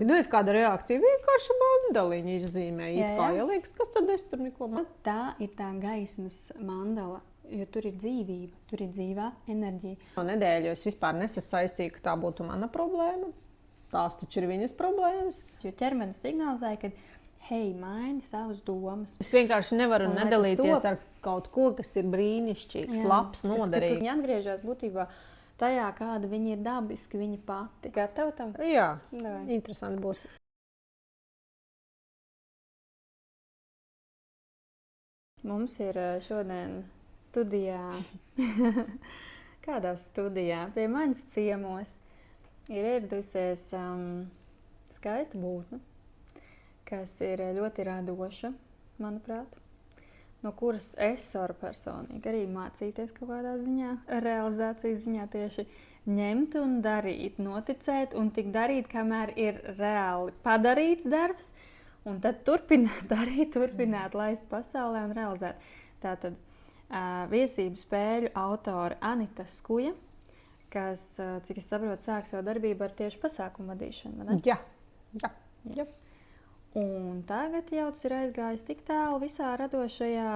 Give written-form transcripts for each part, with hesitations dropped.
Nu, es kāda reakcija vienkārši mandaliņu izzīmē. Liekas, kas tad es tur neko man. Tā ir tā gaismas mandala, jo tur ir dzīvība, tur ir dzīvā enerģija. No nedēļu es vispār nesasaistīju, ka tā būtu mana problēma. Tās taču ir viņas problēmas. Jo ķermenis signalizēja, ka hei, maini savas domas. Es vienkārši nevaru nedalīties ar kaut ko, kas ir brīnišķīgs, labs, noderīgs. Viņa atgriežas būtībā tajā, kāda viņa ir dabiski, viņa pati. Gatava tam? Jā, interesanti būs. Mums ir šodien studijā, kādā studijā, pie manis ciemos, ir ieradusies skaista būtne, kas ir ļoti radoša, manuprāt, no kuras es varu personīgi arī mācīties kaut kādā ziņā, realizācijas ziņā tieši ņemt un darīt, noticēt un tik darīt, kamēr ir reāli padarīts darbs, un tad turpināt darīt, turpināt laist pasaulē un realizēt. Tātad viesību spēļu autora Anita Skuja, kas, cik es saprotu, sāk savu darbību ar tieši pasākumu vadīšanu, vai ne? Jā. Un tagad jau tas ir aizgājis tik tālu visā radošajā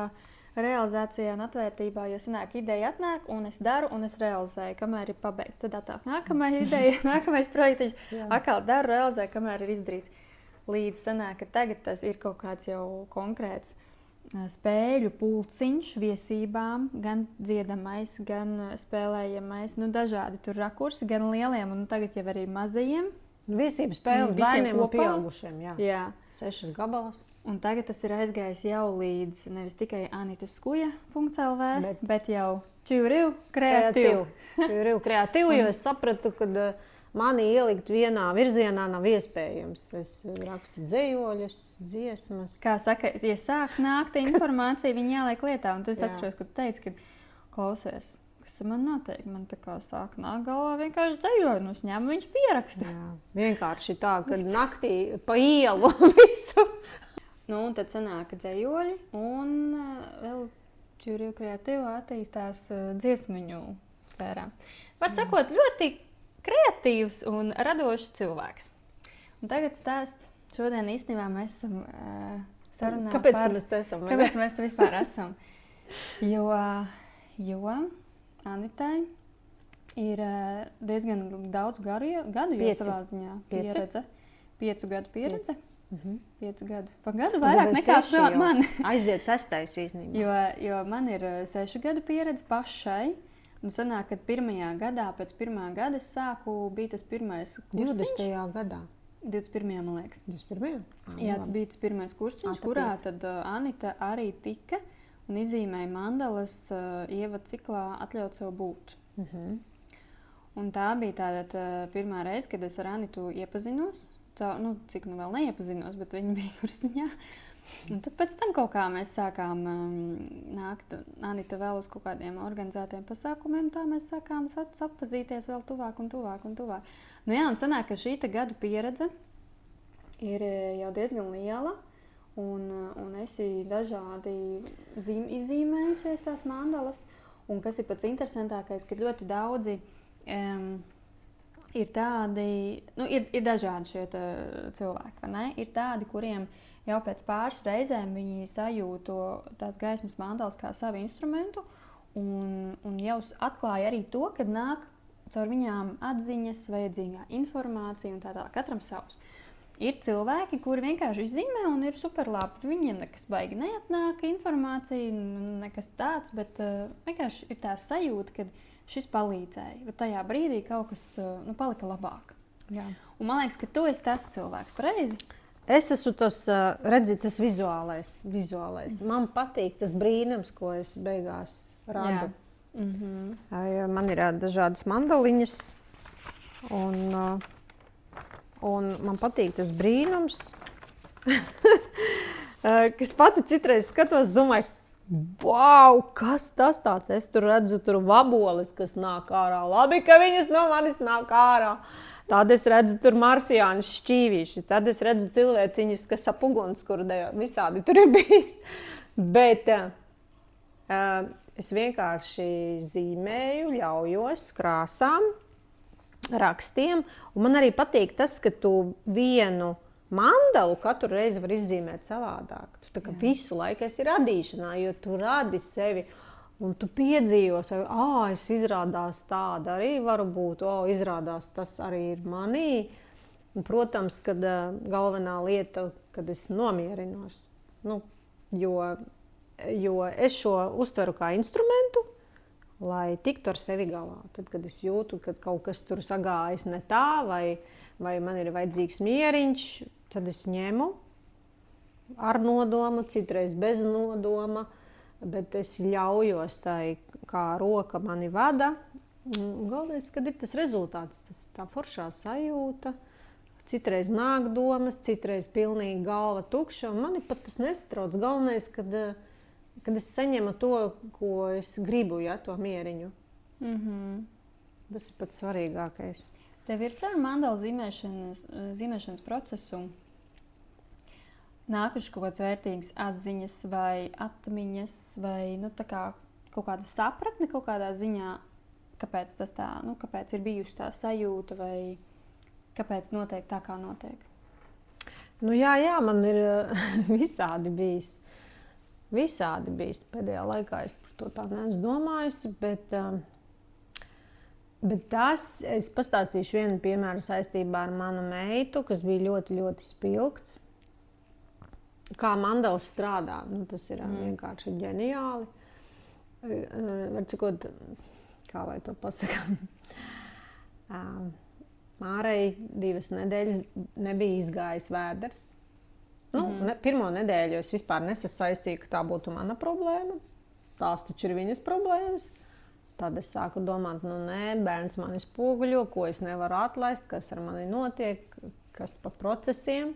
realizācijā un atvērtībā, jo sanāk, ideja atnāk, un es daru, un es realizēju, kamēr ir pabeigts. Tad atāk nākamā ideja, nākamais projektiņš, atkal daru, realizēju, kamēr ir izdarīts. Līdz sanāk, ka tagad tas ir kaut kāds jau konkrēts spēļu pulciņš viesībām, gan dziedamais, gan spēlējamais, dažādi tur rakursi, gan lieliem, un tagad jau arī mazajiem. Viesību spēles bērniem un pieaugušiem, jā. 6 gabalas. Un tagad tas ir aizgājis jau līdz nevis tikai anitaskuja.lv, bet jau Čivriu kreatīvu. Čivriu kreatīvu, jo es sapratu, ka mani ielikt vienā virzienā nav iespējams. Es rakstu dzejoļus, dziesmas. Kā saka, ja sāk nākt informācija, viņi jāliek lietā. Un tu atceros, ka tu teici, ka klausies, kas man notiek. Man tā kā sāk nāk galvā vienkārši dzejoļi, un uzņēmu viņš pieraksta. Jā, vienkārši tā, kad naktī pa ielu visu. Un tad sanāk dzejoļi, un vēl Čivriu kreatīvu attīstās dziesmiņu sfērā. Var sakot, ļoti kreatīvs un radošs cilvēks. Un tagad stāsts. Šodien īstenībā mēs esam sarunā Kāpēc mēs te esam? Kāpēc mēs te vispār esam? Jo Anitai ir diezgan daudz gadu jau savā ziņā pieredze. 5 gadu pieredze. 5 gadu. Pa gadu vairāk nekā man. Aiziet 6. īstenībā. Jo man ir 6 gadu pieredze pašai. Un sanāk, ka pirmajā gadā, pēc pirmā gada es sāku, bija tas pirmais kursiņš. 20. gadā? 21. man liekas. 21. Jā, tas bija tas pirmais kursiņš, kurā tad Anita arī tika un izīmēja mandalas ievada ciklā Atļaut sev būt. Un tā bija tāda pirmā reize, kad es ar Anitu iepazinos. Cik vēl neiepazinos, bet viņa bija kursiņā. Un tad pēc tam kaut kā mēs sākām nākt Anita vēl uz kaut kādiem organizētiem pasākumiem, tā mēs sākām sapazīties vēl tuvāk un tuvāk un tuvāk. Un sanāk, ka šī gadu pieredze ir jau diezgan liela, un esi dažādi izzīmējusies tās mandalas, un kas ir pats interesantākais, ka ļoti daudzi ir tādi, ir dažādi šie cilvēki, vai ne? Ir tādi, kuriem jau pēc pāris reizēm viņi sajūto tās gaismas mandalas kā savu instrumentu un jau atklāja arī to, kad nāk caur viņām atziņas, vajadzīgā informācija un tā tālāk, katram savs. Ir cilvēki, kuri vienkārši izzīmē un ir superlabi. Viņiem nekas baigi neatnāk informācija, nekas tāds, bet vienkārši ir tā sajūta, ka šis palīdzēja. Bet tajā brīdī kaut kas palika labāk. Jā. Un man liekas, ka tu esi tas cilvēks, pareizi? Es esmu tas vizuālais. Man patīk tas brīnums, ko es beigās radu. Man ir dažādas mandaliņas, un man patīk tas brīnums, kas pati citreiz skatos, domāju, wow, kas tas tāds? Es tur redzu vaboles, kas nāk ārā. Labi, ka viņas no manis nāk ārā. Tad es redzu tur marsijāņus šķīvīši, tad es redzu cilvēciņus, kas ap ugunskura dejo. Visādi tur ir bijis. Bet es vienkārši zīmēju, ļaujos krāsām. rakstiem. Un man arī patīk tas, ka tu vienu mandalu katru reizi var izzīmēt savādāk. Tu tā kā visu laiku esi radīšanā, jo tu radi sevi. Un tu piedzīvo sevi, es izrādās tāda arī varu būt, izrādās tas arī ir manī. Un, protams, kad galvenā lieta, kad es nomierinos, jo es šo uztveru kā instrumentu, lai tiktu ar sevi galā. Tad, kad es jūtu, ka kaut kas tur sagājas ne tā, vai man ir vajadzīgs mieriņš, tad es ņemu ar nodomu, citreiz bez nodoma. Bet es ļaujos tai, kā roka mani vada. Galvenais, kad ir tas rezultāts, tā foršā sajūta. Citreiz nāk domas, citreiz pilnīgi galva tukša. Mani pat tas nesatrauc. Galvenais, kad es saņemu to, ko es gribu, to mieriņu. Tas ir pats svarīgākais. Tev ir caur mandalu zīmēšanas procesu nākuši kaut kādas vērtīgas atziņas vai atmiņas, vai kaut kāda sapratne kaut kādā ziņā, kāpēc tas tā, kāpēc ir bijusi tā sajūta, vai kāpēc notiek tā, kā notiek? Jā, man ir visādi bijis. Visādi bijis. Pēdējā laikā es par to tā neesmu domājusi, bet es pastāstīšu vienu piemēru saistībā ar manu meitu, kas bija ļoti, ļoti spilgts. Kā mandalas strādā, tas ir vienkārši ģeniāli. Var cikot, kā lai to pasakām, Mārai 2 nedēļas nebija izgājis vēders. Pirmo nedēļu es vispār nesasaistīju, ka tā būtu mana problēma. Tās taču ir viņas problēmas. Tad es sāku domāt, nē, bērns mani spoguļo, ko es nevaru atlaist, kas ar mani notiek, kas pa procesiem.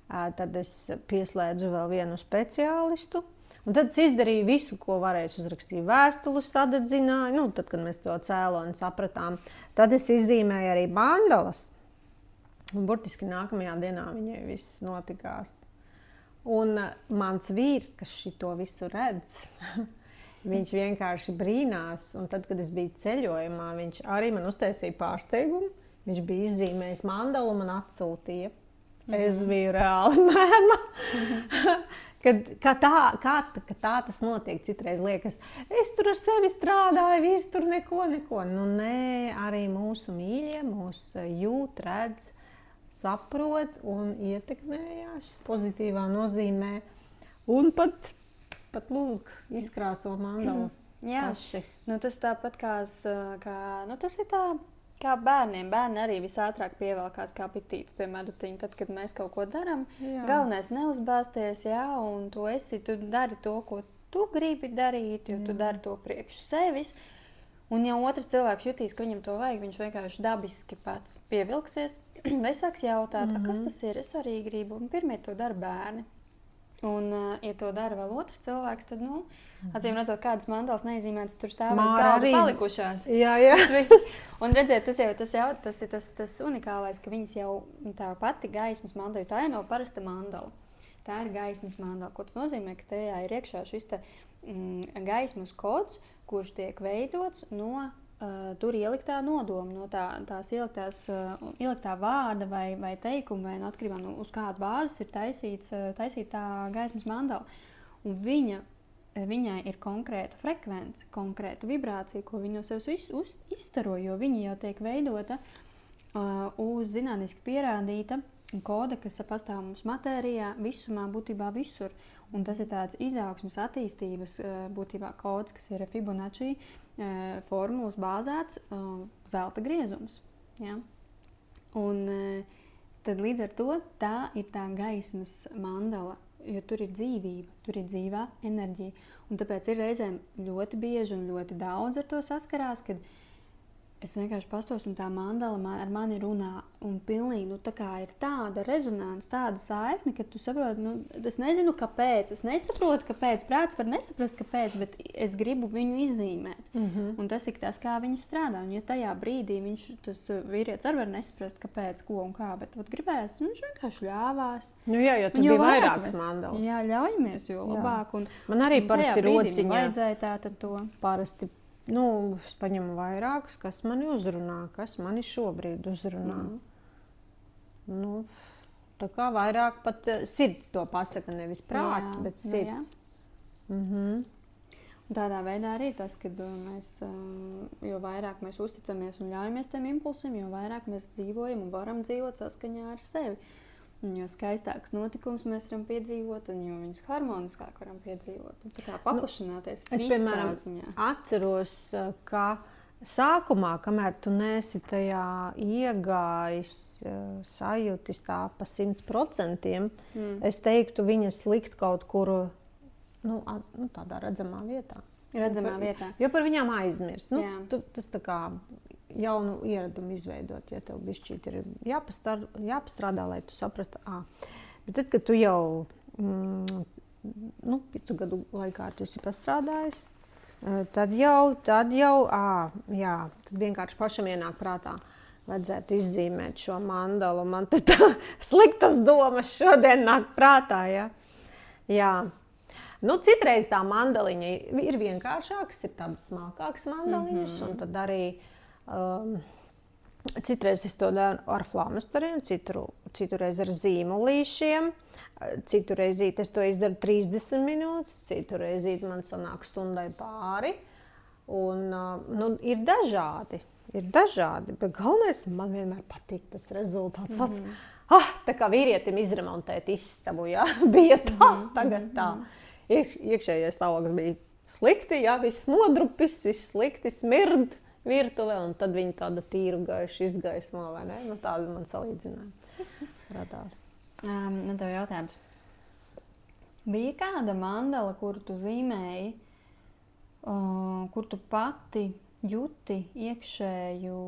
Tad es pieslēdzu vēl vienu speciālistu. Un tad es izdarīju visu, ko varēju. Uzrakstīju vēstules, sadedzināju. Tad, kad mēs to cēloni sapratām, tad es izzīmēju arī mandalas. Un burtiski nākamajā dienā viņai viss notikās. Un mans vīrs, kas šito visu redz, viņš vienkārši brīnās. Un tad, kad es biju ceļojumā, viņš arī man uztaisīja pārsteigumu. Viņš bija izzīmējis mandalu un man atsūtīja. Es biju reāli mēma. Kā tā tas notiek, citreiz liekas, es tur ar sevi strādāju, vīrs tur neko. Nē, arī mūsu mīļie mūs jūt, redz, saprot un ietekmējās pozitīvā nozīmē. Un pat lūk, izkrāso mandalu. Jā, paši. Tas tāpat tas ir tā. Kā bērniem. Bērni arī visātrāk pievelkās kā pitītes pie medutiņa. Tad, kad mēs kaut ko darām, galvenais neuzbāzties, un tu dari to, ko tu gribi darīt, jo tu dari to priekš sevis. Un ja otrs cilvēks jutīs, ka viņam to vajag, viņš vienkārši dabiski pats pievilksies. Vai sāks jautāt, kas tas ir, es arī gribu. Un pirmie to dara bērni. Un, ja to dara vēl otrs cilvēks, tad, acīm redzot, kādas mandalas neizzīmētas tur stāvēs galda palikušās. Jā. Un redziet, tas ir tas unikālais, ka viņas jau tā pati gaismas mandala, jo tā ir nav parasta mandala. Tā ir gaismas mandala. Ko tas nozīmē, ka tajā ir iekšā šis gaismas kods, kurš tiek veidots no tur ieliktā nodoma, no tās ieliktā vārda vai teikuma, vai atkarībā no uz kādu bāzes ir taisīta tā gaismas mandala. Un viņai ir konkrēta frekvence, konkrēta vibrācija, ko viņa no sevis izstaro, jo viņa jau tiek veidota uz zinātniski pierādīta koda, kas pastāv mums matērijā, visumā, būtībā visur. Un tas ir tāds izaugsmes attīstības būtībā kods, kas ir Fibonacci formulas bāzēts zelta griezums. Ja? Un tad līdz ar to tā ir tā gaismas mandala, jo tur ir dzīvība, tur ir dzīvā enerģija. Un tāpēc ir reizēm ļoti bieži un ļoti daudz ar to saskarās, kad es vienkārši pastos un tā mandala ar mani runā un pilnīgi, tā kā ir tāda rezonance, tāda saikne, ka tu saproti, es nezinu, kāpēc, es nesaprotu, kāpēc, prāts var nesaprast, kāpēc, bet es gribu viņu izzīmēt. Un tas ir tas, kā viņi strādā. Un ja tajā brīdī tas vīrietis arī var nesaprast, kāpēc, ko un kā, bet gribēs, viņš vienkārši ļāvās. Jā, jo tur bija vairākas mandalas. Jā, ļaujamies, jo labāk. Un, man arī parasti rociņā vajadzēja tātad to. Parasti Es paņemu vairākus, kas mani uzrunā, kas mani šobrīd uzrunā. Tā kā vairāk pat sirds to pasaka, nevis prāts, bet sirds. Tādā veidā arī tas, ka mēs, jo vairāk mēs uzticamies un ļaujamies tiem impulsiem, jo vairāk mēs dzīvojam un varam dzīvot saskaņā ar sevi. Un jo skaistākus notikumus mēs varam piedzīvot, un jo viņus harmoniskāk varam piedzīvot. Un tā kā paplašināties es, piemēram, atceros, ka sākumā, kamēr tu neesi tajā iegājis, sajūtis tā pa 100%, es teiktu, viņas likt kaut kur tādā redzamā vietā. Jo par viņām aizmirst. Tas tā kā jaunu ieradumu izveidot, ja tev bišķīt ir jāpastrādā, lai tu saprastu. Bet tad, kad tu jau 5 gadu laikā tu esi pastrādājis, tad vienkārši pašam ienāk prātā. Vajadzētu izzīmēt šo mandalu. Man tā sliktas domas šodien nāk prātā. Jā. Citreiz tā mandaliņa ir vienkāršākas, ir tādas smalkākas mandaliņas, un tad arī citreiz es to daru ar flomasteriem, citureiz ar zīmolīšiem, citureiz es to izdaru 30 minūtes, citureiz man sanāk stundai pāri, un ir dažādi, bet galvenais man vienmēr patīk tas rezultāts. Tā kā vīrietim izremontēt istabu, bija tā, tagad tā. Iekšējais stāvoklis bija slikti, viss nodrupis, viss slikti, smird virtuvē, un tad viņi tādu tīru gaišu izgaismo, vai ne? Tāda man salīdzinājuma radās. Tev jautājums. Bija kāda mandala, kuru tu zīmēji, kur tu pati juti iekšēju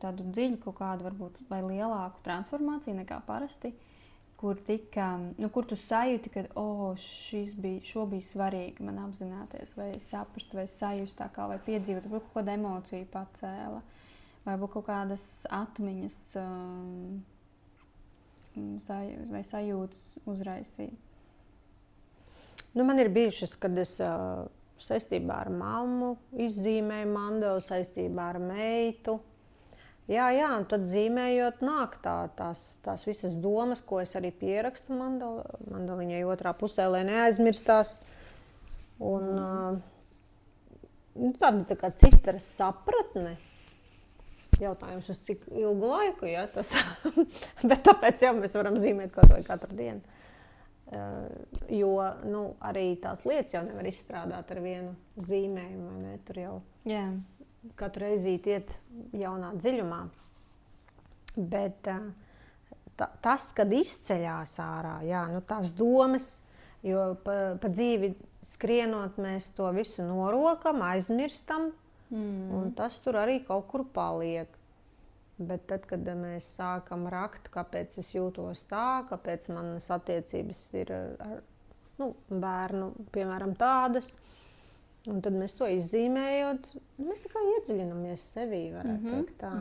tādu dziļu kaut kādu, varbūt, vai lielāku transformāciju nekā parasti? Kur tu sajūti, ka šo bija svarīgi man apzināties, vai saprast, vai sajust tā kā, vai piedzīvot, vai kaut kāda emocija pacēla, vai kaut kādas atmiņas vai sajūtas uzraisīja. Man ir bijušas, kad es saistībā ar mammu izzīmēju mandalu, saistībā ar meitu. Jā, un tad zīmējot nāk tās visas domas, ko es arī pierakstu mandaliņai otrā pusē, lai neaizmirstās. Un tāda tā kā cita sapratne. Jautājums, uz cik ilgu laiku, tas. Bet tāpēc jau mēs varam zīmēt kaut vai katru dienu. Jo arī tās lietas jau nevar izstrādāt ar vienu zīmējumu, vai ne? Tur jau... Jā. Katru reizi iet jaunā dziļumā. Bet tas, kad izceļās ārā, tās domas, jo pa dzīvi skrienot mēs to visu norokam, aizmirstam, un tas tur arī kaut kur paliek. Bet tad, kad mēs sākam rakt, kāpēc es jūtos tā, kāpēc manas attiecības ir ar bērnu, piemēram, tādas, un tad mēs to izzīmējot, mēs tā kā iedziļinamies sevī, varētu teikt tā.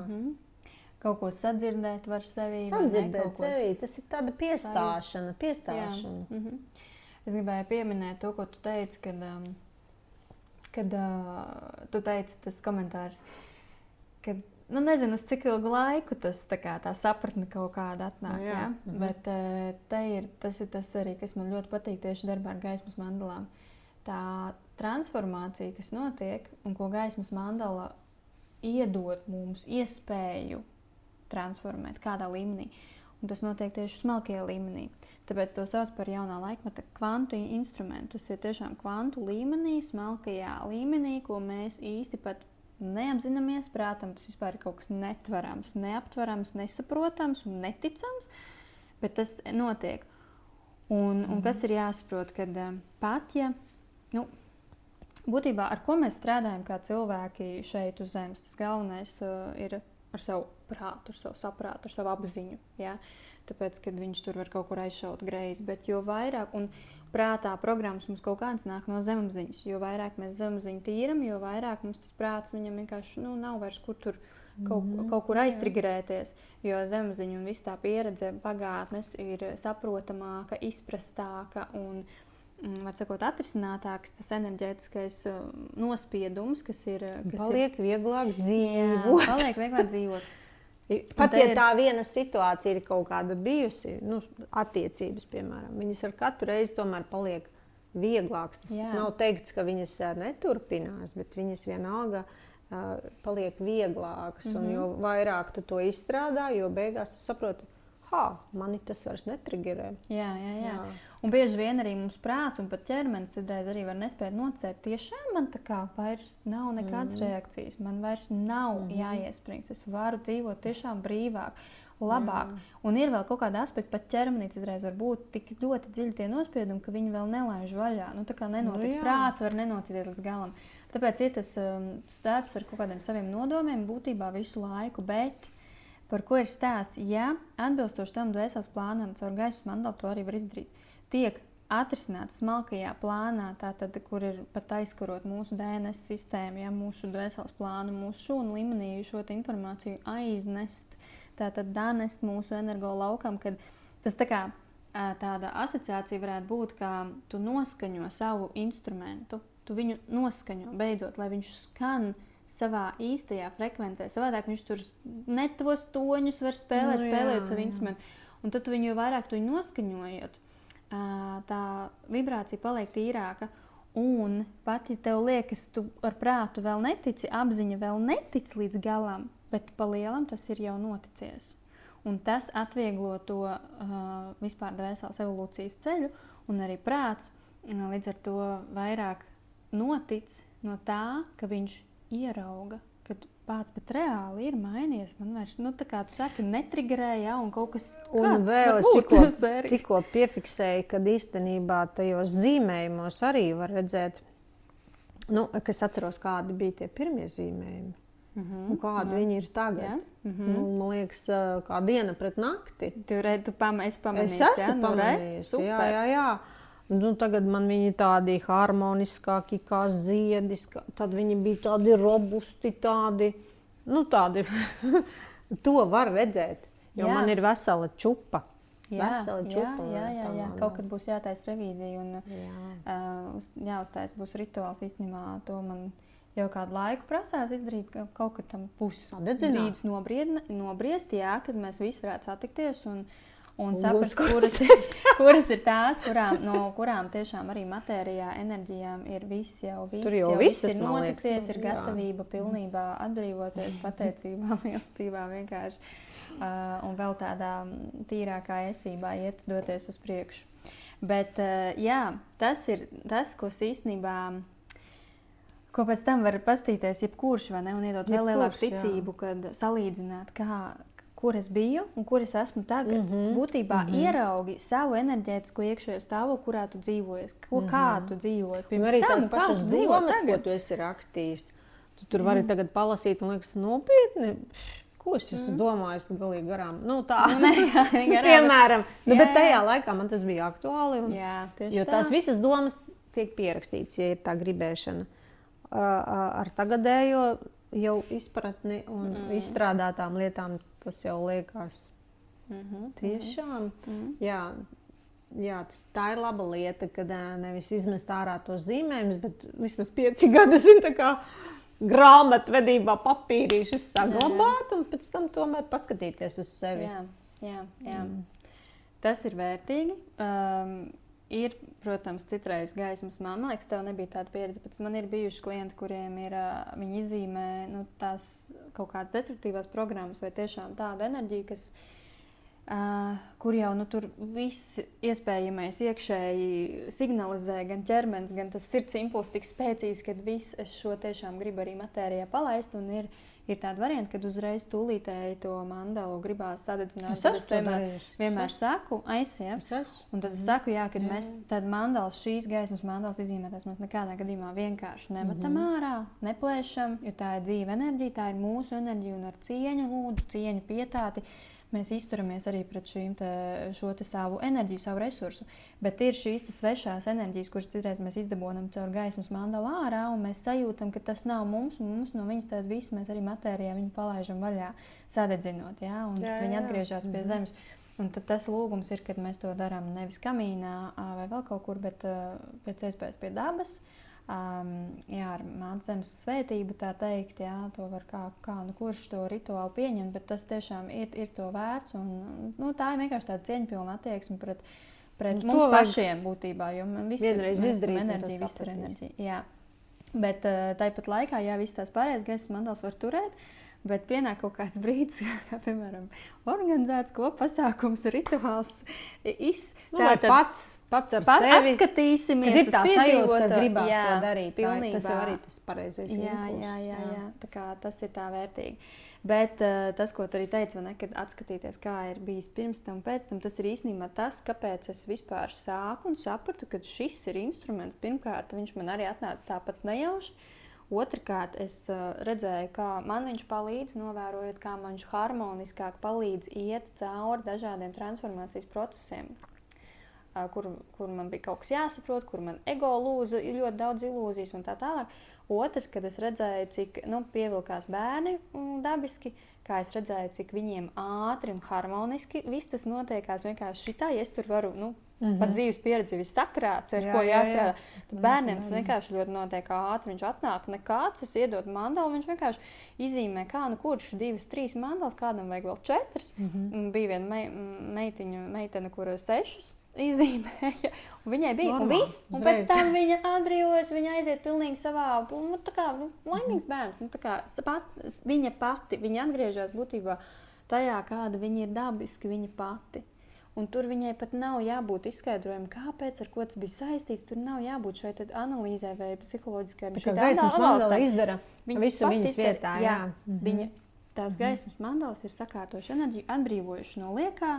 Kaut ko sadzirdēt var sevī. Sadzirdēt sevī, tas ir tāda piestāšana. Es gribēju pieminēt to, ko tu teici, kad tu teici tas komentārs, kad, nezinu, uz cik ilgu laiku tas tā sapratne kaut kāda atnāk, bet tas ir tas arī, kas man ļoti patīk tieši darbā ar gaismas mandalām. Tā transformācija, kas notiek un ko gaismas mandala iedod mums iespēju transformēt kādā līmenī. Un tas notiek tieši smalkajā līmenī. Tāpēc to sauc par jaunā laikmeta kvantu instrumentu. Tas ir tiešām kvantu līmenī, smalkajā līmenī, ko mēs īsti pat neapzināmies prātam. Tas vispār ir kaut kas netverams, neaptverams, nesaprotams un neticams, bet tas notiek. Un kas ir jāsaprot, kad pat ja būtībā, ar ko mēs strādājam kā cilvēki šeit uz Zemes, tas galvenais ir ar savu prātu, ar savu saprātu, ar savu apziņu. Ja? Tāpēc, kad viņš tur var kaut kur aizšaut greizi, bet jo vairāk, un prātā programmas mums kaut kāds nāk no zemapziņas, jo vairāk mēs zemapziņu tīram, jo vairāk mums tas prāts viņam vienkārši nav vairs kur tur kaut kur aiztrigrēties, jo zemapziņa un viss tā pieredze pagātnes ir saprotamāka, izprastāka un var sakot, atrisinātāks tas enerģētiskais nospiedums, kas ir... Paliek vieglāk dzīvot. Jā, paliek vieglāk dzīvot. Pat ja tā viena situācija ir kaut kāda bijusi, attiecības, piemēram, viņas ar katru reizi tomēr paliek vieglāks. Tas nav teikts, ka viņas neturpinās, bet viņas vienalga paliek vieglākas. Un jo vairāk tu to izstrādā, jo beigās tu saproti, mani tas vairs netrigerē. Jā. Un bieži vien arī mums prāts un pat ķermenis citreiz arī var nespēt nocēt. Tiešām man tā kā vairs nav nekādas reakcijas. Man vairs nav jāiespringst. Es varu dzīvot tiešām brīvāk, labāk. Un ir vēl kaut kāda aspekta, pat ķermenī citreiz var būt tik ļoti dziļi tie nospiedumi, ka viņi vēl nelaiž vaļā. Tā kā nenotic prāts, var nenocīt līdz galam. Tāpēc ir tas starps ar kaut kādiem saviem nodomiem būtībā visu laiku, bet par ko ir stāsts? Ja atbilstoši tam dvēseles plānam, caur gaismas mandalu to arī var izdarīt. Tiek atrisināts smalkajā plānā, tātad, kur ir pat aizkarot mūsu DNS sistēmu, mūsu dvēseles plānu, mūsu šūnu līmenī šo informāciju aiznest, tātad danest mūsu energo laukam, kad tas tā kā tāda asociācija varētu būt, kā tu noskaņo savu instrumentu, tu viņu noskaņo beidzot, lai viņš skan savā īstajā frekvencē. Savādāk viņš tur ne tos toņus var spēlēt savu instrumentu. Un tad tu viņu vairāk tu viņu noskaņojot, tā vibrācija paliek tīrāka. Un pat, ja tev liekas, tu ar prātu vēl netici, apziņa vēl netic līdz galam, bet pa lielam tas ir jau noticies. Un tas atvieglo to vispār dvēseles evolūcijas ceļu, un arī prāts līdz ar to vairāk notic no tā, ka viņš ierauga, kad pats pat reāli ir mainījies. Man vairs, tā kā tu saki, netrigerēja, un kaut kas un vēl es tikko piefiksēju, kad īstenībā tajos zīmējumos arī var redzēt, es atceros, kādi bija tie pirmie zīmējumi, un kādi viņi ir tagad. Man liekas, kā diena pret nakti. Tu esi pamanījis, es esmu pamanījis, jā. Tagad man viņi tādi harmoniskāki kā ziedis, tad viņi bija tādi robusti, tādi, to var redzēt, jo man ir vesela čupa. Jā. Kaut kad būs jātaisa revīzija un jāuztais būs rituāls īstenībā, to man jau kādu laiku prasās izdarīt, kaut kad tam brīdis nobriest, kad mēs visi varētu satikties un saprast, kuras ir tās, no kurām tiešām arī matērijā, enerģijām ir viss jau viss ir noticies, ir gatavība pilnībā atbrīvoties, pateicībā, mīlestībā vienkārši. Un vēl tādā tīrākā esībā iet doties uz priekšu. Bet tas ir tas, ko īstenībā, ko pēc tam var pastīties jebkurš, vai ne, un iedot vēl lielāku ticību, kad salīdzināt, kur es biju un kur es esmu tagad. Būtībā ieraugi savu enerģētisko iekšējo stāvokli, kurā tu dzīvojies, kā tu dzīvoji. Arī tās pašas domas, ko tu esi rakstījis. Tu tur vari tagad palasīt un liekas nopietni, ko es esmu domājis galīgi garām. Piemēram, bet tajā laikā man tas bija aktuāli, jo tās visas domas tiek pierakstītas, ja ir tā gribēšana. Ar tagadējo jau izpratni un izstrādātām lietām tas jau liekas tiešām. Jā, tā ir laba lieta, kad nevis izmest ārā tos zīmējumus, bet vismaz 5 gadi tā kā grāmatvedībā papīrīšus saglabāt un pēc tam tomēr paskatīties uz sevi. Jā. Tas ir vērtīgi. Ir, protams, citreiz gaismas man liekas, tev nebija tāda pieredze, bet man ir bijuši klienti, kuriem ir, viņi izzīmē tās kaut kādas destruktīvās programmas vai tiešām tādu enerģiju, kas, kur jau tur viss iespējamais iekšēji signalizē, gan ķermenis, gan tas sirds impulss tik spēcīgs, kad viss es šo tiešām gribu arī matērijā palaist, un ir tāda varianta, kad uzreiz tūlītēji to mandalu gribās sadedzināt. Es vienmēr saku, un tad es saku, kad mēs tad mandals, šīs gaismas mandals izzīmētās, mēs nekādā gadījumā vienkārši nemetam ārā, neplēšam, jo tā ir dzīva enerģija, tā ir mūsu enerģija, un ar cieņu lūdzu, cieņu pietāti mēs izturamies arī pret šo savu enerģiju, savu resursu. Bet ir šīs svešās enerģijas, kuras citreiz mēs izdabonam caur gaismas mandalu ārā, un mēs sajūtam, ka tas nav mums, un mums no viņas tādas visas mēs arī matērijā viņu palaižam vaļā, sadedzinot, un viņi atgriežas pie zemes. Un tad tas lūgums ir, kad mēs to darām nevis kamīnā vai vēl kaut kur, bet pēc iespējas pie dabas. Ar mātes zemes svētību tā teikt, jā, to var kā kurš to rituālu pieņemt, bet tas tiešām ir to vērts. Un, tā ir vienkārši tāda cieņpilna attieksme pret mums pašiem būtībā, jo vienreiz izdarīt enerģija, viss ir enerģija. Jā. Bet tāpat laikā, jā, viss tās pārējais gaismas mandalas var turēt, bet pienāk kaut kāds brīdis, kā piemēram organizēts kopasākums, rituāls, pats ar sevi. Atskatīsimies, kad ir tā sajūta, ka gribās to darīt. Pilnībā. Tas jau arī tas pareizais impulss. Jā. Tā kā tas ir tā vērtīgi. Bet tas, ko tu arī teici, kad atskatīties, kā ir bijis pirms tam, pēc tam, tas ir īstenībā tas, kāpēc es vispār sāku un sapratu, ka šis ir instruments. Pirmkārt, viņš man arī atnāca tāpat nejauši. Otrakārt, es redzēju, kā man viņš palīdz, novērojot, kā man viņš harmoniskāk palīdz iet cauri dažādiem transformācijas procesiem, kur man bija kaut kas jāsaprot, kur man ego lūza, ir ļoti daudz ilūzijas un tā tālāk. Otrs, kad es redzēju, cik pievilkās bērni dabiski, kā es redzēju, cik viņiem ātri un harmoniski viss tas notiekās vienkārši šitā, ja es tur varu, pat dzīves pieredzi viss sakrāts, ar ko jāstrādā. Tad bērniem tas vienkārši ļoti notiek ātri, viņš atnāk nekāds, es iedodu mandalu, viņš vienkārši izīmē kā kurš 2, 3 mandalas, kādam vajag vēl 4. Bija viena meitene, kura 6 izīmēja, un viņai bija un viss, un pēc tam viņa atbrīvojas, viņa aiziet pilnīgi savā, laimīgs bērns, viņa pati, viņa atgriežas būtībā tajā, kāda viņa ir dabiski, viņa pati. Un tur viņai pat nav jābūt izskaidrojumam, kāpēc, ar ko tas bija saistīts, tur nav jābūt šai analīzē vai psiholoģiskai. Tā kā gaismas mandala izdara visu viņas vietā, jā. Viņa, tās gaismas mandalas ir sakārtojuši enerģiju, atbrīvojuši no liekā,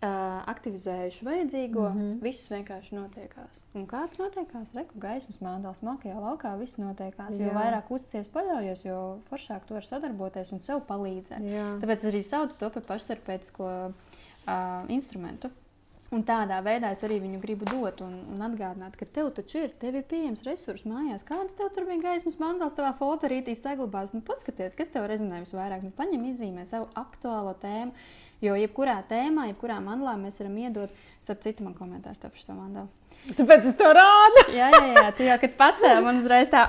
aktivizējuši vajadzīgo, viss vienkārši notiekās. Un kā tas notiekās? Reku gaismas mandals, smalkajā laukā viss notiekās. Jo vairāk uzticies paļaujos, jo foršāk tu vari sadarboties un sev palīdzēt. Jā. Tāpēc arī sauc to par pašterapeitisko instrumentu. Un tādā veidā es arī viņu gribu dot un atgādināt, ka tev ir pieejams resurss mājās. Kādas tev tur bija gaismas mandals, tavā fotorītī saglabās? Paskaties, kas tev rezonē visvairāk. Paņem izīmē savu aktuālo tēmu. Jo jebkurā tēmā, jebkurā mandalā mēs varam iedot, starp citu man komentārs par šo mandalu. Tāpēc es to rādu. Jā, tu jau, kad pacēli man uzreiz tā,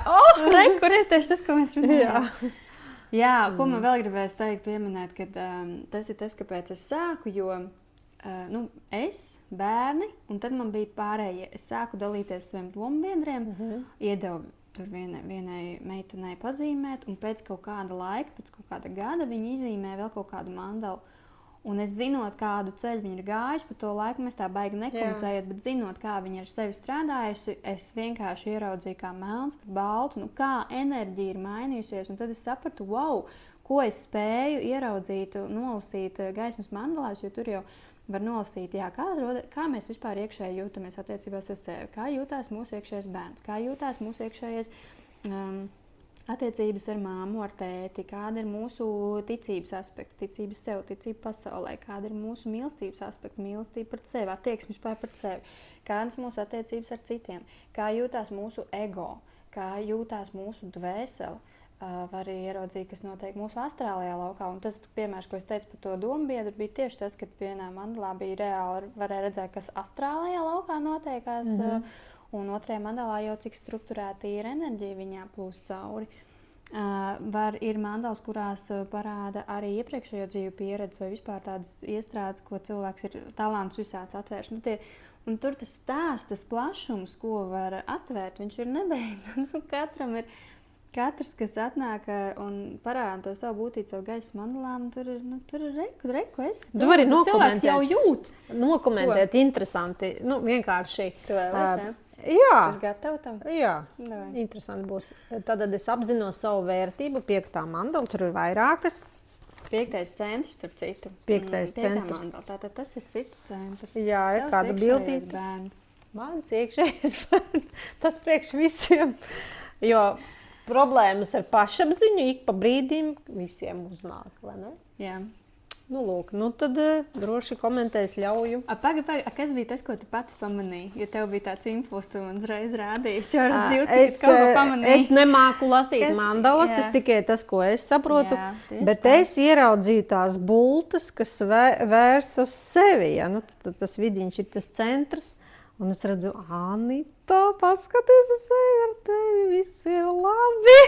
kur ir tieši tas, ko mēs runājam. Jā, ko man vēl gribēs teikt, pieminēt, ka tas ir tas, kāpēc es sāku, jo es, bērni, un tad man bija pārējie. Es sāku dalīties saviem dombiedriem, iedevu tur vienai meitenei pazīmēt, un pēc kaut kāda laika, pēc kaut kāda gada viņi izīmē vēl kaut kādu mandalu. Un es zinot, kādu ceļu viņi ir gājuši, pa to laiku mēs tā baigi nekomunicējot, bet zinot, kā viņi ar sevi strādājusi, es vienkārši ieraudzīju, kā melns par baltu, kā enerģija ir mainījusies. Un tad es sapratu, ko es spēju ieraudzīt, nolasīt gaismas mandalās, jo tur jau var nolasīt, kā mēs vispār iekšēji jūtamies attiecībās ar sevi, kā jūtās mūsu iekšējais bērns, kā jūtās mūsu iekšējais attiecības ar māmu, ar tēti, kāda ir mūsu ticības aspekts, ticības sev, ticība pasaulē, kāda ir mūsu mīlestības aspekts, mīlestība pret sevi, attieksme vispār pret sevi, kādas mūsu attiecības ar citiem, kā jūtās mūsu ego, kā jūtās mūsu dvēsele, var arī ieraudzīt, kas notiek mūsu astrālajā laukā. Un tas piemērs, ko es teicu par to dombiedru, bija tieši tas, kad vienā mandalā bija reāli, varēja redzēt, kas astrālajā laukā notiekās, un otrajā mandalā jau cik strukturēta ir enerģija viņā plūst cauri. Ir mandals, kurās parāda arī iepriekšējo dzīvu pieredzi vai vispār tādas iestrādes, ko cilvēks ir talants visāds atvērs. Un tur tas stāsts, tas plašums, ko var atvērt, viņš ir nebeidzams. Un katrs, kas atnāk un parāda to savu būtību, savu gaismas mandalām, tur ir reku esi. Tu vari cilvēks jau jūt. Nokomentēt interesanti, vienkārši. Tu vēlies, Jā. Es gatavu tam? Jā, interesanti būs. Tad es apzinos savu vērtību, 5. mandala, tur ir vairākas. 5. centrs, starp citu. 5. centrs. Mandala, tātad tas ir sirds centrs. Jā, ir kāda bildīte. Bērns. Mans iekšējais bērns. Tas priekš visiem. Jo problēmas ar pašapziņu ik pa brīdim visiem uznāk, vai ne? Jā. Nu, lūk, nu tad droši komentēs ļauju. Pagaid, kas bija tas, ko tu pati pamanīji? Jo tev bija tāds impulss, tu man uzreiz rādīji. Es jau redzu, ka kaut ko pamanīju. Es nemāku lasīt mandalas, es tikai tas, ko es saprotu. Jā, bet es ieraudzīju tās bultas, kas vērs uz sevi. Ja? Nu, tad tas vidiņš ir tas centrs. Un es redzu, Anita, paskaties uz sevi, ar tevi viss ir labi.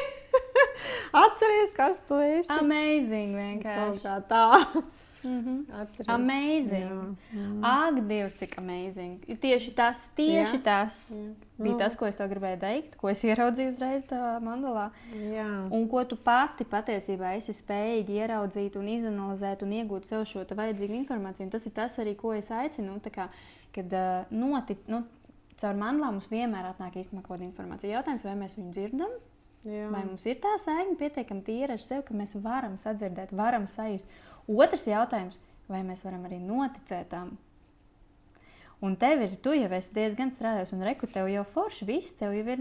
Atceries, kas tu esi. Amazing vienkārši. Tā. Atceries. Amazing. Ak, Dievs, cik amazing. Tieši tas bija tas, ko es tev gribēju teikt, ko es ieraudzīju uzreiz tā mandalā. Jā. Un ko tu pati patiesībā esi spējīgi ieraudzīt un izanalizēt un iegūt sev šo vajadzīgu informāciju. Un tas ir tas arī, ko es aicinu. Kad caur mandlām mums vienmēr atnāk īstenībā kaut kāda informācija. Jautājums, vai mēs viņu dzirdam, vai mums ir tā saikne pietiekami tīra ar sevi, ka mēs varam sadzirdēt, varam sajust. Otrs jautājums, vai mēs varam arī noticēt tam. Un tu jau esi diezgan strādājis, un reku tev jau forši viss, tev jau ir,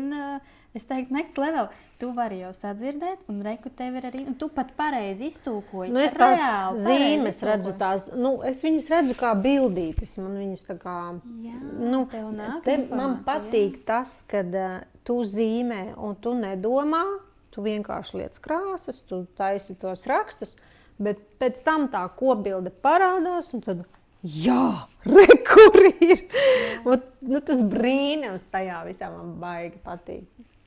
es teiktu, next level. Tu vari jau sadzirdēt, un reku tev ir arī, un tu pat pareizi iztulkoji. Nu, es tās zīmes redzu tās, es viņas redzu kā bildītes, man viņas tā kā, tev nāk man patīk tas, kad tu zīmē, un tu nedomā, tu vienkārši liec krāsas, tu taisi tos rakstus, bet pēc tam tā kopbilde parādās, un tad, kur ir. Tas brīnums tajā visā man baigi patīk.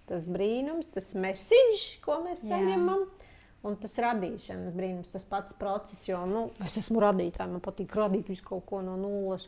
Tas brīnums, tas message, ko mēs saņemam, un tas radīšanas brīnums, tas pats process, jo, es esmu radītāja, man patīk radīt visu kaut ko no nulles.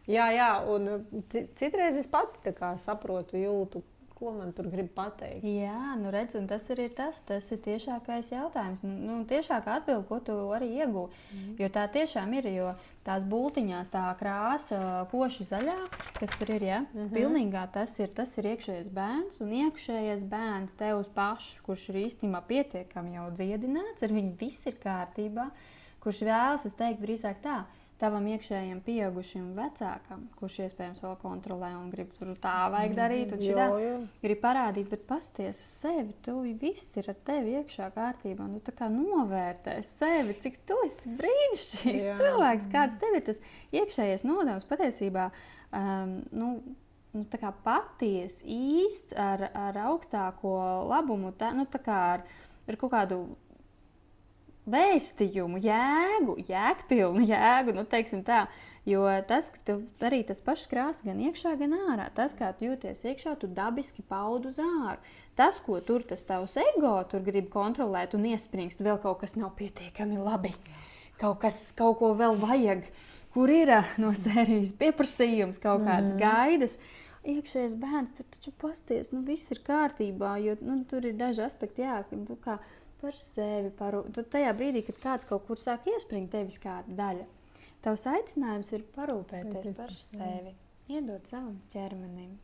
Un citreiz es pati tā kā saprotu, jūtu, ko man tur grib pateikt. Jā, redz, un tas ir tiešākais jautājums. Tiešākā atbilde, ko tu arī iegūti. Jo tā tiešām ir, jo tās bultiņās tā krāsa koši zaļā, kas tur ir, pilnīgā tas ir iekšējais bērns, un iekšējais bērns tev uz pašu, kurš ir īstenībā pietiekami jau dziedināts, ar viņu viss ir kārtībā, kurš vēlas, es teiktu, drīzāk tā, tavam iekšējiem pieaugušiem vecākam, kurš iespējams vēl kontrolē un grib tur tā vajag darīt, un šitā grib parādīt, bet pasties uz sevi, tu viss ir ar tevi iekšā kārtībā, tā kā novērtē sevi, cik tu esi brīnišķīgs cilvēks, kāds tev ir tas iekšējais nodems patiesībā, tā kā paties, īsts ar augstāko labumu, tā kā ar kaut kādu vēstījumu, jēgpilnu jēgu, teiksim tā, jo tas, ka tu arī tas pašs krāsa gan iekšā, gan ārā, tas, kā tu jūties iekšā, tu dabiski paudu uz āru. Tas, ko tur tas tavs ego tur grib kontrolēt un iespringst, vēl kaut kas nav pietiekami labi, kaut ko vēl vajag, kur ir no sērijas pieprasījums, kaut kāds gaidas. Iekšējais bērns, tur taču pasties, viss ir kārtībā, jo tur ir daži aspekti, kā par sevi, tu tajā brīdī, kad kāds kaut kur sāk iespringt tevis kāda daļa. Tavs aicinājums ir parūpēties par sevi, iedot savam ķermenim.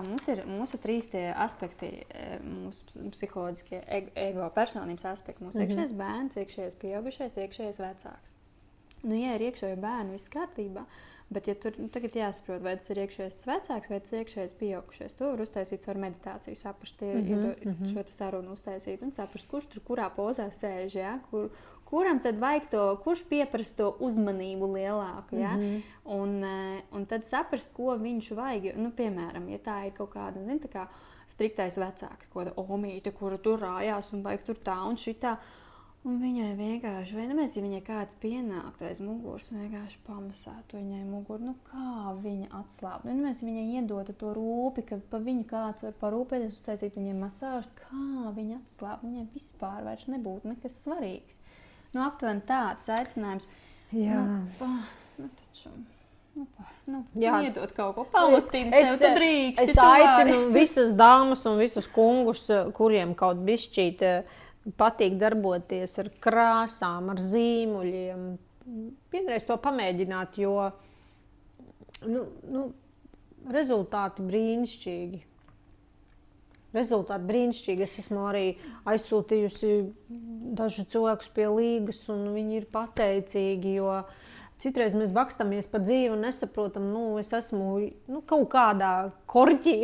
Mums ir mūsu 3 tie aspekti, mūsu psiholoģiskie ego personības aspekti, mūsu iekšējais bērns, iekšējais pieaugušais, iekšējais vecāks. Ja ir iekšējo bērnu viss kārtībā, bet ja tur tagad jāsaprot, vai tas ir iekšējais vecāks vai tas ir iekšējais pieaugušais, to var uztaisīt ar meditāciju, saprast, šo sarunu uztaisīt un saprast, kurš tur kurā pozā sēž, kuram tad vajag to, kurš pieprasa to uzmanību lielāku, un tad saprast, ko viņš vajag, piemēram, ja tā ir kaut kāda, tā kā striktais vecāks, kāda omīte, kura tur rājās un vajag tur tā un šitā, un viņai vienkārši, ja viņai kāds pienāktu aiz muguras, vienkārši pamasētu viņai muguru, kā viņa atslāb. Viņai iedotu to rūpi, ka pa viņu kāds var parūpēties, uztaisīt viņai masāžu, kā viņa atslāb. Viņai vispār vairs nebūtu nekas svarīgs. Aptuveni tāds aicinājums. Jā. Iedot kaut ko, palutini sev, tu drīksti. Es aicinu visas dāmas un visus kungus, kuriem kaut bišķīt patīk darboties ar krāsām, ar zīmuļiem. Vienreiz to pamēģināt, jo rezultāti brīnišķīgi. Es esmu arī aizsūtījusi dažu cilvēkus pie līgas, un viņi ir pateicīgi, jo citreiz mēs bakstamies pa dzīvi un nesaprotam, es esmu kaut kādā korķī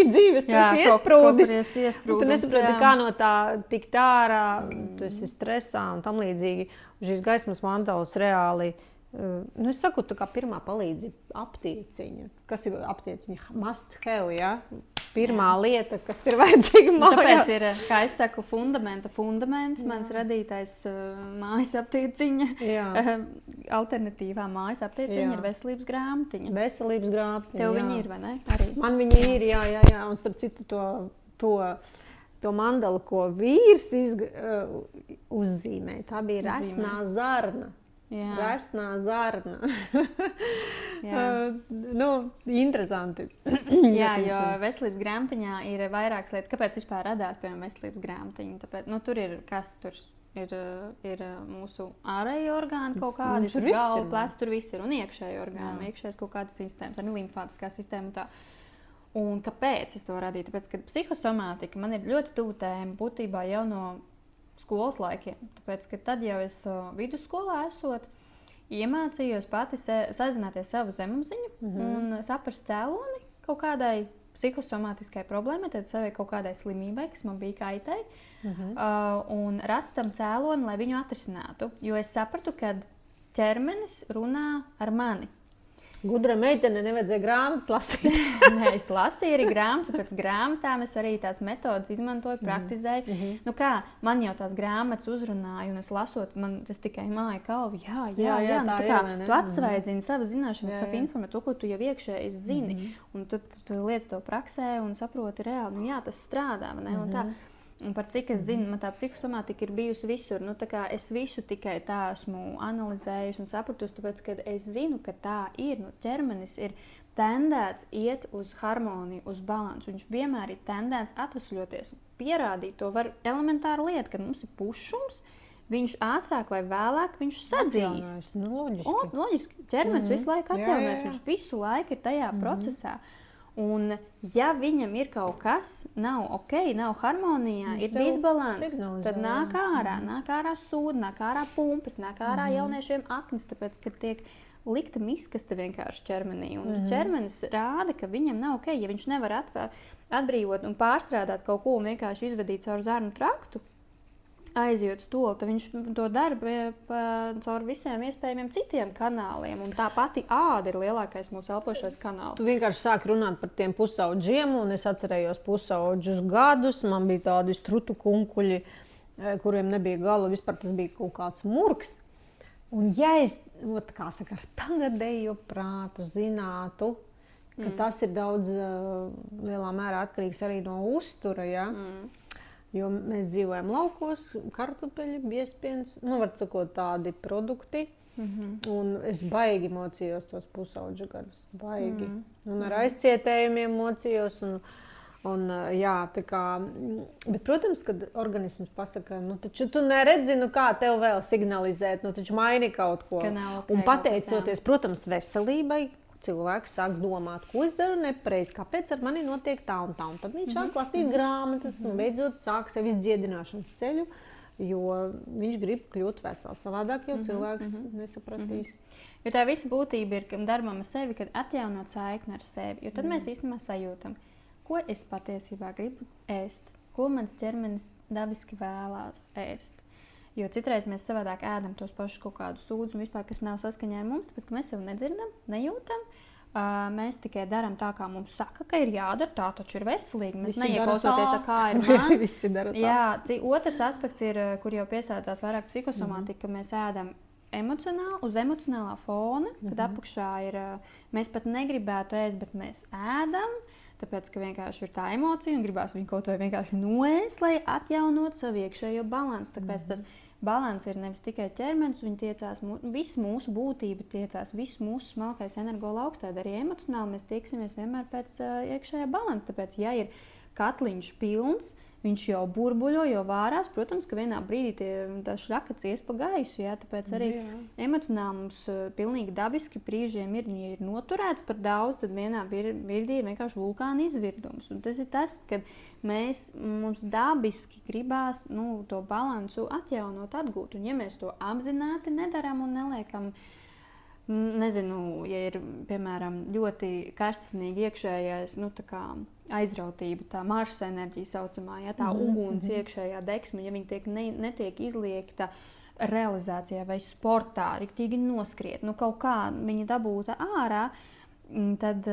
dzīves, tas iesprūdis. Tu nesaproti, kā no tā tikt ārā, tu esi stresā un tam līdzīgi. Un šīs gaismas mantolas reāli, es saku, tā kā pirmā palīdzība aptieciņa. Kas ir aptieciņa? Must have, ja? Pirmā lieta, kas ir vajadzīga mājās. Tāpēc ir, kā es saku, fundaments, mans radītais mājas aptieciņa. Alternatīvā mājas aptieciņa ir veselības grāmatiņa. Veselības grāmatiņa, Tev viņa ir, vai ne? Arī. Man viņa ir, jā. Un starp citu to mandalu, ko vīrs uzzīmē, tā bija resnā zarna. Resnā zarna. Interesanti. Jā, jo veselības grāmatiņā ir vairākas lietas. Kāpēc vispār radās, piemēram, veselības grāmatiņa? Tāpēc, tur ir, kas tur ir mūsu ārēji orgāni kaut kādi, tur galva, plecs, tur viss ir, un iekšēji orgāni, iekšējas kaut kādas sistēmas, arī limfātiskā sistēma un tā. Un kāpēc es to radīju? Tāpēc, ka psihosomātika man ir ļoti tuvu tēma, būtībā jau no skolas laikiem. Tāpēc, ka tad jau es vidusskolā esot, iemācījos pati sazināties savu zemapziņu un saprast cēloni kaut kādai psihosomātiskai problēmai, tad savai kaut kādai slimībai, kas man bija kaitēji, un rast tam cēloni, lai viņu atrisinātu. Jo es sapratu, ka ķermenis runā ar mani. Gudra meitene, nevajadzēja grāmatas lasīt. Nē, es lasīju arī grāmatas, pēc grāmatām es arī tās metodas izmantoju, praktizēju. Man jau tās grāmatas uzrunāja, un es lasot, man tas tikai māja kalvi. Jā, tu atsvaidzini savu zināšanu, savu informāciju, to, ko tu jau iekšēji zini. Un tu liec to praksē un saproti reāli, tas strādā, vai ne? Un tā. Un par cik es zinu, man tā psihosomātika ir bijusi visur. Es visu tikai tā esmu analizējusi un sapratusi, tāpēc, ka es zinu, ka tā ir. Ķermenis ir tendēts iet uz harmoniju, uz balansu. Viņš vienmēr ir tendēts atvesļoties. Pierādīt to var elementāra lieta, kad mums ir pušums, viņš ātrāk vai vēlāk sadzīst. Loģiski. Ķermenis visu laiku atjaunojas, viņš visu laiku ir tajā procesā. Un, ja viņam ir kaut kas, nav ok, nav harmonijā, ir disbalans, tad nāk ārā sūda, nāk ārā pumpas, nāk ārā jauniešiem aknas, tāpēc, ka tiek likta miskaste vienkārši ķermenī. Un ķermenis rāda, ka viņam nav ok, ja viņš nevar atbrīvot un pārstrādāt kaut ko un vienkārši izvedīt caur zarnu traktu, aiziet uz to, tad viņš to dara caur visiem iespējamiem citiem kanāliem. Un tā pati āda ir lielākais mūsu elpošais kanāls. Tu vienkārši sāki runāt par tiem pusaudžiem, un es atcerējos pusaudžus gadus. Man bija tādi strutu kunkuļi, kuriem nebija gala, vispār tas bija kaut kāds murgs. Un ja es, kā saka, ar tagadējo prātu zinātu, ka tas ir daudz lielā mērā atkarīgs arī no uztura, ja? Jo mēs dzīvojam laukos, kartupeļi, biespiens, var sakot tādi produkti. Un es baigi mocījos tos pusaudžu gadus, baigi. Un ar aizcietējumiem mocījos. Bet, protams, kad organisms pasaka, taču tu neredzi, kā tev vēl signalizēt, taču maini kaut ko. Un pateicoties, protams, veselībai, cilvēks sāk domāt, ko es daru nepareizi, kāpēc ar mani notiek tā un tā. Un tad viņš sāk lasīt grāmatas un beidzot sāk sev izdziedināšanas ceļu, jo viņš grib kļūt vesels. Savādāk jau cilvēks nesapratīs. Jo tā visa būtība ir darbam ar sevi, kad atjaunot saikni ar sevi. Jo tad mēs īstenībā sajūtam, ko es patiesībā gribu ēst, ko mans ķermenis dabiski vēlās ēst. Jo citreiz mēs savādāk ēdam tos pašus kaut kādus sūdus un vispār, kas nav saskaņā ar mums, tāpēc, ka mēs sev nedzirdam, nejūtam. Mēs tikai darām tā, kā mums saka, ka ir jādara, tā taču ir veselīgi. Mēs neieklausoties, kā ir man. Visi dara tā. Jā, otrs aspekts ir, kur jau piesācās vairāk psihosomātika, ka mēs ēdam uz emocionālā fona, kad apakšā ir, mēs pat negribētu ēst, bet mēs ēdam. Tāpēc, ka vienkārši ir tā emocija un gribās viņu kaut vai vienkārši noēst, lai atjaunot savu iekšējo balansu. Tāpēc tas balans ir nevis tikai ķermenis, viņi tiecās, visu mūsu būtība tiecās, visu mūsu smalkais energo lauks, tad arī emocionāli mēs tieksimies vienmēr pēc iekšējā balansa. Tāpēc, ja ir katliņš pilns, viņš jau burbuļo, jau vārās. Protams, ka vienā brīdī tā šļakats ies pa gaisu, jā, tāpēc arī emocionāli mums pilnīgi dabiski brīžiem ja ir noturēts par daudz, tad vienā brīdī ir vienkārši vulkāna izvirdums. Un tas ir tas, kad mums dabiski gribās to balansu atjaunot, atgūt. Un ja mēs to apzināti nedarām un neliekam, nezinu, ja ir, piemēram, ļoti karstasnīgi iekšējais, tā kā aizrautība, tā Marsa enerģija saucamā, ja, tā uguns iekšējā deksme, ja viņa netiek izliekta realizācijā vai sportā, riktīgi noskriet, kaut kā viņa dabūta ārā, tad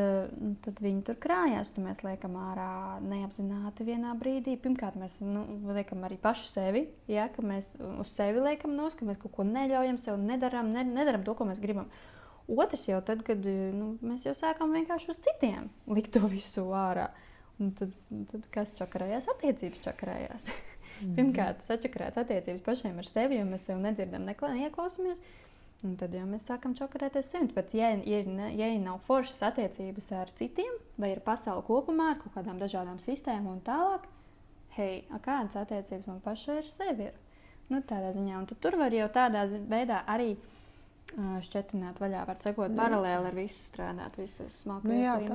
viņi tur krājās, tad mēs liekam ārā neapzināti vienā brīdī. Pirmkārt, mēs liekam arī paši sevi, ja, ka mēs uz sevi liekam nos, ka mēs kaut ko neļaujam sev, nedaram to, ko mēs gribam. Otrs jau tad, kad mēs jau sākam vienkārši uz citiem likt to visu ārā. Un tad kas čakarējās? Attiecības čakarējās. Pirmkārt, sačakarēts attiecības pašiem ar sevi, jo mēs sev nedzirdam, neieklausamies. Un tad jau mēs sākam čakarēties sevi. Tāpēc, ja nav foršas attiecības ar citiem, vai ar pasauli kopumā, ar kaut kādām dažādām sistēmām un tālāk, kādas attiecības man pašai ar sevi ir? Tādā ziņā. Un tad tur var jau tādā veidā arī šķetināt vaļā, var sekot paralēli ar visu strādāt, visus smalkajos līmeņos.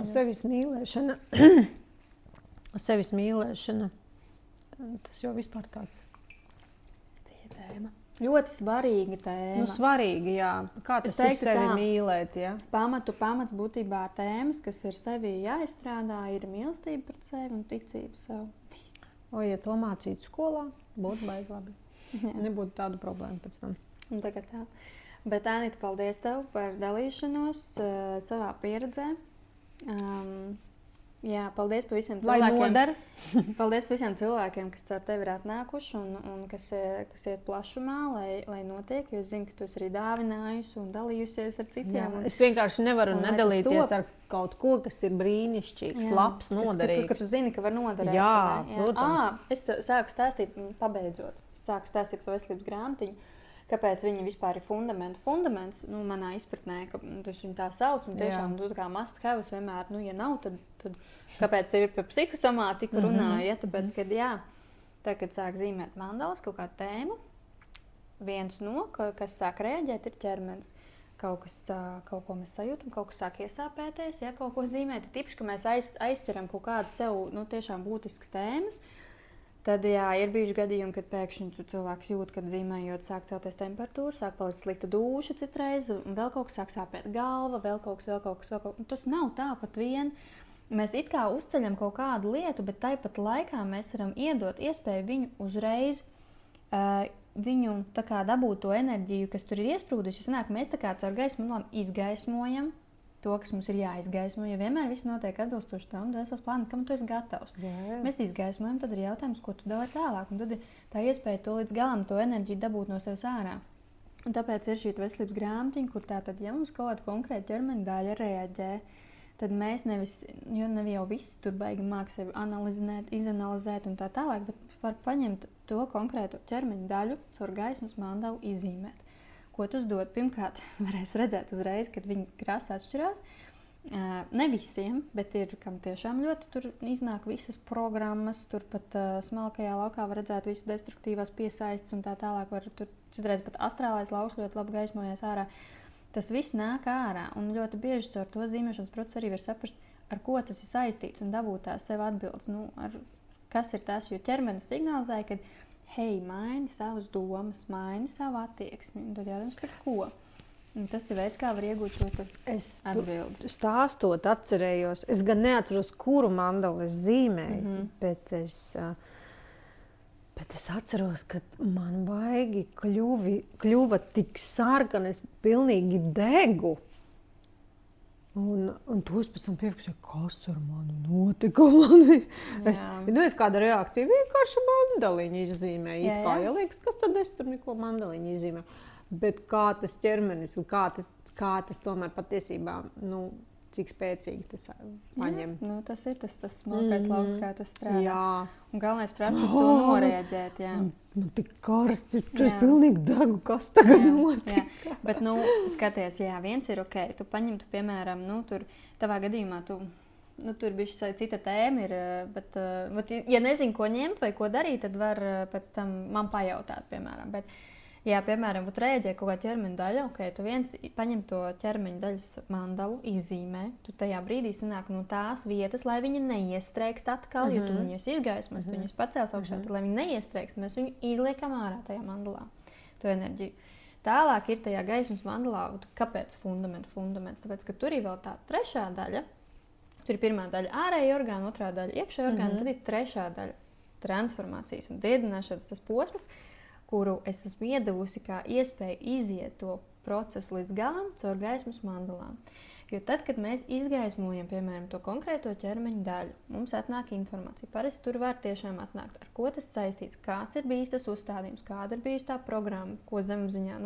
Tā sevis mīlēšana, tas jau vispār tāds. Tēma. Ļoti svarīga tēma. Svarīga, jā. Kā tas ir sevi mīlēt, jā? Pamats būtībā tēmas, kas ir sevi jāizstrādā, ir mīlestība pret sevi un ticība sev. Ja to mācītu skolā, būtu baigi labi. Nebūtu tādu problēmu pēc tam. Un tagad tā. Bet, Anita, paldies tev par dalīšanos savā pieredzē. Paldies par visiem cilvēkiem. Paldies par visiem cilvēkiem, kas ar tevi ir atnākuši un kas iet plašumā, lai notiek. Jo es zinu, ka tu esi arī dāvinājusi un dalījusies ar citiem. Es vienkārši nevaru nedalīties ar kaut ko, kas ir brīnišķīgs, labs, noderīgs. Ka tu zini, ka var noderēt. Jā, protams. Es sāku stāstīt, pabeidzot. Es sāku stāstīt par veselības grāmatiņu. Kāpēc viņi vispār ir fundaments? Fundaments, manā izpratnē, ka tas viņi tā sauc, un tiešām tu kā must have vienmēr, ja nav, tad kāpēc ir par psihosomātiku runāju, ja? Tāpēc, kad kad sāk zīmēt mandalas, kaut kādu tēmu, viens kas sāk rēģēt, ir ķermenis. Kaut ko mēs sajūtam, kaut kas sāk iesāpēties, ja kaut ko zīmēt, ir tipiski, ka mēs aizķeram kaut kādas sev, tiešām būtiskas tēmas. Tad, ir bijuši gadījumi, kad pēkšņi cilvēks jūt, kad zīmējot sāk celties temperatūra, sāk palikt slikta dūša citreiz, un vēl kaut kas sāk sāpēt galva, vēl kaut kas. Tas nav tāpat vien. Mēs it kā uzceļam kaut kādu lietu, bet tāpat laikā mēs varam iedot iespēju viņu uzreiz, viņu tā kā dabūt to enerģiju, kas tur ir iesprūdusi. Mēs tā kā caur gaismu izgaismojam to, kas mums ir jāizgaismo, jo vienmēr viss notiek atbilstoši tam dvēseles plānam, kam tu esi gatavs. Jā. Mēs izgaismojam, tad ir jautājums, ko tu dari tālāk, un tad ir tā iespēja to līdz galam, to enerģiju dabūt no sevis ārā. Un tāpēc ir šī veselības grāmatiņa, kur tātad, ja mums kaut kāda konkrēta ķermeņa daļa reaģē, tad mēs nevis jau visi tur baigi māk sevi izanalizēt un tā tālāk, bet var paņemt to konkrētu ķermeņa daļu, caur gaismas mandalu izīmēt. Ko tas dod? Pirmkārt, varēs redzēt uzreiz, kad viņa krāsa atšķirās. Ne visiem, bet ir, kam tiešām ļoti tur iznāk visas programmas, tur pat smalkajā laukā var redzēt visas destruktīvās piesaistes un tā tālāk. Var tur citreiz pat astrālais lauks ļoti labi gaismojas ārā. Tas viss nāk ārā, un ļoti bieži caur to zīmēšanas procesu arī var saprast, ar ko tas ir saistīts un dabūt tās sev atbildes. Kas ir tas, jo ķermenis signalizē, ka maini savas domas, maini savu attieksmi. Un tad jautājums par ko? Un tas ir veids, kā var iegūt šo atbildi. Es stāstot atcerējos, es gan neatceros, kuru mandalu es zīmēju, bet es atceros, ka man vaigi kļuva tik sarkana, es pilnīgi degu. Un to es pēc tam pierakstīju, kas ar mani notika. Es kādu reakciju vienkārši mandaliņu izzīmēju. It kā liekas, kas tad es tur neko mandaliņu izzīmēju. Bet kā tas ķermenis un kā tas tomēr patiesībā, cik spēcīgi tas paņem. Tas ir tas smalkais lauks, kā tas strādā. Jā. Un galvenais prasīt to norēģēt. Man tik karsti, es pilnīgi degu, kas tagad notika. Jā. Bet, skaties, viens ir ok. Tu paņem, piemēram, tur tavā gadījumā tu tur bija cita tēma, bet, ja nezinu, ko ņemt vai ko darīt, tad var pēc tam man pajautāt, piemēram. Bet, ja, piemēram, tu rēģē kaut kāda ķermeņa daļa, tu viens paņem to ķermeņa daļas mandalu, izzīmē, tu tajā brīdī sanāk no tās vietas, lai viņi neiestrēgst atkal, jo tu viņus izgaismos, tu viņus pacēls augšā, tad, lai viņi neiestrēgst, mēs viņu izliekam ārā tajā mandalā, to enerģiju. Tālāk ir tajā gaismas mandalā, kāpēc fundaments? Tāpēc, ka tur ir vēl tā trešā daļa. Tur ir pirmā daļa ārēja orgāna, otrā daļa iekšējā orgāna, tad ir trešā daļa transformācijas un dziedināšanas tas posms, kuru es esmu iedavusi kā iespēju iziet to procesu līdz galam caur gaismas mandalām. Jo tad, kad mēs izgaismojam, piemēram, to konkrēto ķermeņa daļu, mums atnāk informācija. Parasti tur var tiešām atnākt, ar ko tas saistīts, kāds ir bijis tas uzstādījums, kāda ir bijusi tā programma, ko zemapziņā,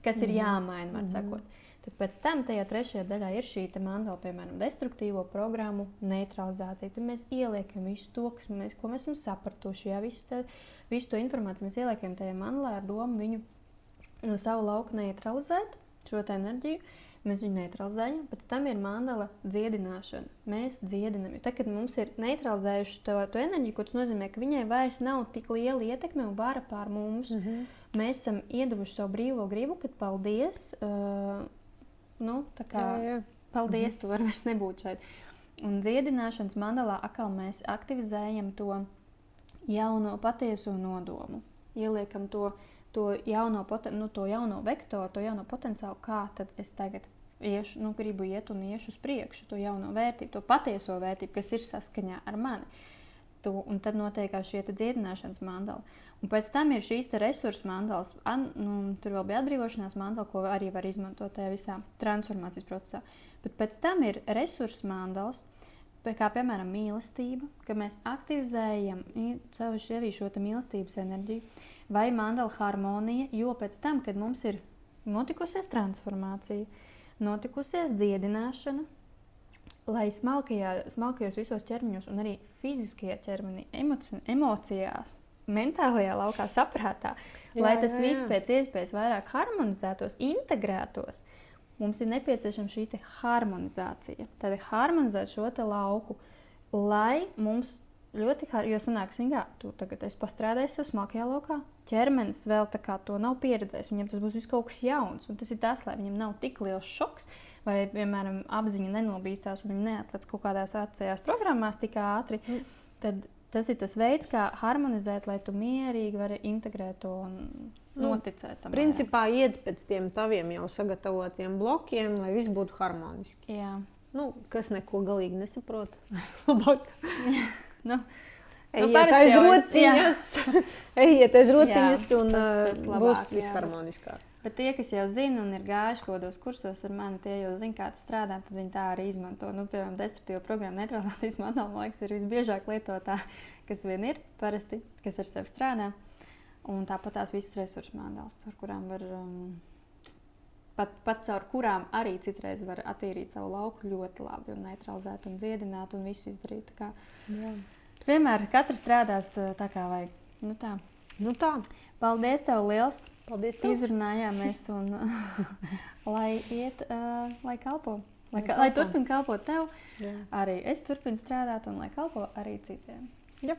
kas ir jāmaina, var sakot. Tad pēc tam tajā trešajā daļā ir šī mandala, piemēram, destruktīvo programmu neutralizācija. Tad mēs ieliekam visu to, ko mēs esam sapratuši, visu to informāciju mēs ieliekam tajā mandalā ar domu viņu no savu lauku neutralizēt, šo te enerģiju. Mēs viņu neutralizējam, pēc tam ir mandala dziedināšana. Mēs dziedinām. Tad, kad mums ir neutralizējuši to enerģiju, tas nozīmē, ka viņai vairs nav tik liela ietekme un vara pār mums. Mēs esam iedavuši savu brīvo gribu, kad paldies, paldies, tu vari vairs nebūt šeit. Un dziedināšanas mandalā atkal mēs aktivizējam to jauno patieso nodomu. Ieliekam to jauno vektoru, to jauno potenciālu, kā tad es tagad gribu iet un iešu uz priekšu, to jauno vērtību, to patieso vērtību, kas ir saskaņā ar mani. Un tad notiekās šie dziedināšanas mandali. Un pēc tam ir šīs resursu mandalas, tur vēl bija atbrīvošanās mandala, ko arī var izmantot tajā visā transformācijas procesā. Bet pēc tam ir resursu mandalas, kā piemēram mīlestība, ka mēs aktivizējam sevi šo mīlestības enerģiju, vai mandala harmonija, jo pēc tam, kad mums ir notikusies transformācija, notikusies dziedināšana, lai smalkajos visos ķermeņos un arī fiziskajā ķermenī, emocijās, mentālajā laukā, saprātā, lai tas viss pēc iespējas vairāk harmonizētos, integrētos, mums ir nepieciešama šī harmonizācija. Tad harmonizēt šo lauku, lai mums ļoti, jo sanāks, tu tagad esi pastrādājis sev smalkajā laukā, ķermenis vēl tā kā to nav pieredzējis, viņam tas būs viss kaut kas jauns, un tas ir tas, lai viņam nav tik liels šoks, vai, piemēram, apziņa nenobīstās, un viņi neatlec kaut kādās atsevišķās programmās tik ātri, tad tas ir tas veids, kā harmonizēt, lai tu mierīgi vari integrēt to un noticēt tam. Principā iet pēc tiem taviem jau sagatavotiem blokiem, lai viss būtu harmoniski. Jā. Kas neko galīgi nesaprot. Labāk. Ejiet aiz rociņas un būs viss harmoniskāk. Bet tie, kas jau zina un ir gājuši kaut kādos kursos ar mani, tie jau zina, kā tas strādā, tad viņi tā arī izmanto. Piemēram, destruktīvo programmu neutralizācijas mandala, man liekas, ir visbiežāk lietotā, kas vien ir parasti, kas ar sevi strādā. Un tāpat tās visas resursu mandalas, caur kurām var, pat caur kurām arī citreiz var attīrīt savu lauku ļoti labi un neutralizēt un dziedināt un visu izdarīt. Vienmēr katrs strādās tā, kā vajag. Tā. Paldies tev liels! Paldies tev! Izrunājāmies un lai kalpo. Lai turpina kalpot tev, arī es turpinu strādāt un lai kalpo arī citiem. Jā.